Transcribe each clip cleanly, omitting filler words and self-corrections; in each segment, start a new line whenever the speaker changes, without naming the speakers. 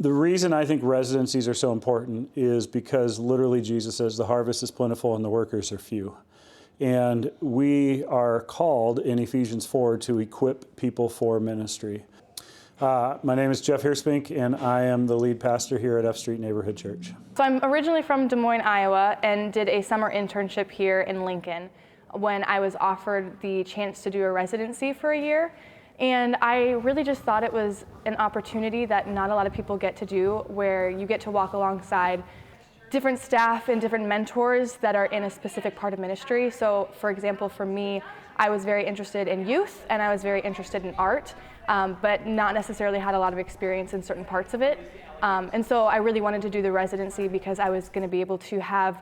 The reason I think residencies are so important is because literally Jesus says the harvest is plentiful and the workers are few. And we are called in Ephesians 4 to equip people for ministry. My name is Jeff Hirspink, and I am the lead pastor here at F Street Neighborhood Church.
So I'm originally from Des Moines, Iowa, and did a summer internship here in Lincoln when I was offered the chance to do a residency for a year. And I really just thought it was an opportunity that not a lot of people get to do, where you get to walk alongside different staff and different mentors that are in a specific part of ministry. So for example, for me, I was very interested in youth and I was very interested in art, but not necessarily had a lot of experience in certain parts of it. And so I really wanted to do the residency because I was going to be able to have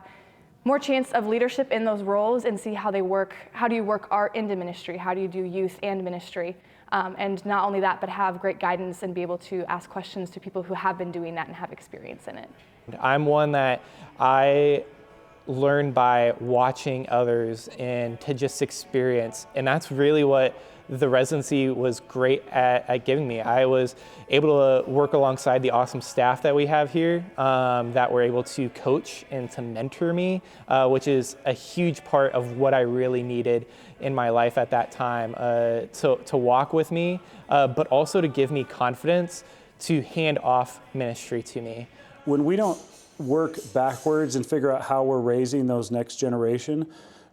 more chance of leadership in those roles and see how they work. How do you work art into ministry? How do you do youth and ministry? And not only that, but have great guidance and be able to ask questions to people who have been doing that and have experience in it.
I'm one that I learn by watching others and to just experience. And that's really what the residency was great at giving me. I was able to work alongside the awesome staff that we have here that were able to coach and to mentor me, which is a huge part of what I really needed in my life at that time, to walk with me, but also to give me confidence to hand off ministry to me.
When we don't work backwards and figure out how we're raising those next generation,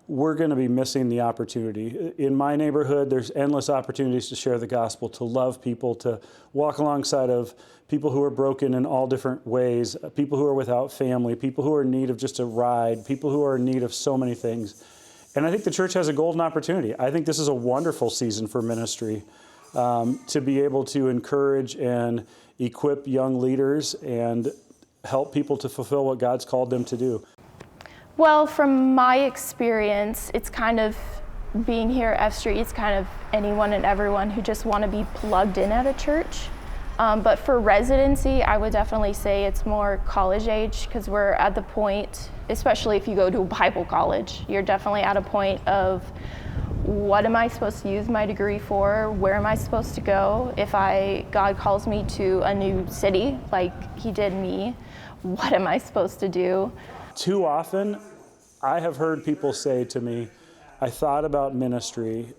we're going to be missing the opportunity. In my neighborhood, there's endless opportunities to share the gospel, to love people, to walk alongside of people who are broken in all different ways, people who are without family, people who are in need of just a ride, people who are in need of so many things. And I think the church has a golden opportunity. I think this is a wonderful season for ministry, to be able to encourage and equip young leaders and help people to fulfill what God's called them to do.
Well, from my experience, it's kind of being here at F Street, it's kind of anyone and everyone who just want to be plugged in at a church. But for residency, I would definitely say it's more college age, because we're at the point, especially if you go to a Bible college, you're definitely at a point of, what am I supposed to use my degree for? Where am I supposed to go? If God calls me to a new city, like he did me, what am I supposed to do?
Too often, I have heard people say to me, I thought about ministry,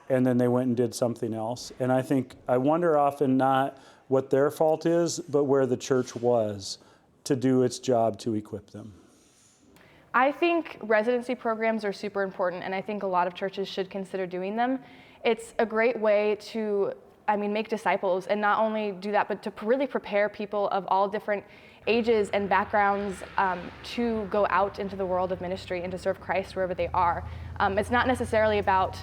and then they went and did something else. And I wonder often not what their fault is, but where the church was to do its job to equip them.
I think residency programs are super important, and I think a lot of churches should consider doing them. It's a great way to, make disciples, and not only do that, but to really prepare people of all different ages and backgrounds to go out into the world of ministry and to serve Christ wherever they are. It's not necessarily about,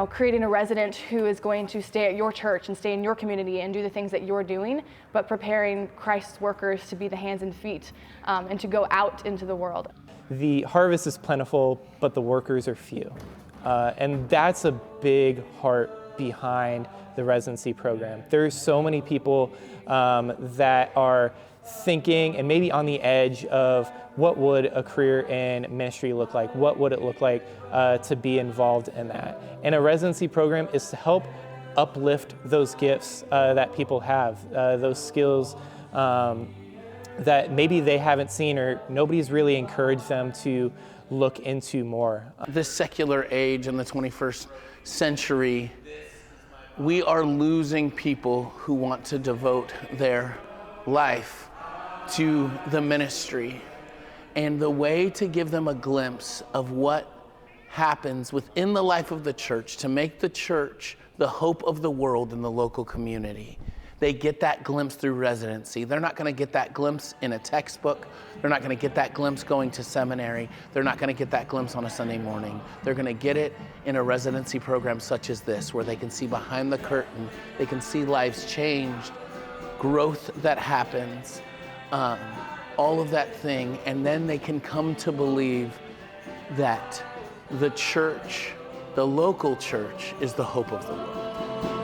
creating a resident who is going to stay at your church and stay in your community and do the things that you're doing, but preparing Christ's workers to be the hands and feet and to go out into the world.
The harvest is plentiful, but the workers are few. And that's a big heart behind the residency program. There's so many people that are thinking and maybe on the edge of what would a career in ministry look like? What would it look like to be involved in that? And a residency program is to help uplift those gifts that people have, those skills that maybe they haven't seen or nobody's really encouraged them to look into more.
This secular age in the 21st century, we are losing people who want to devote their life to the ministry. And the way to give them a glimpse of what happens within the life of the church, to make the church the hope of the world in the local community, they get that glimpse through residency. They're not going to get that glimpse in a textbook. They're not going to get that glimpse going to seminary. They're not going to get that glimpse on a Sunday morning. They're going to get it in a residency program such as this, where they can see behind the curtain. They can see lives changed, growth that happens, all of that thing, and then they can come to believe that the church, the local church, is the hope of the world.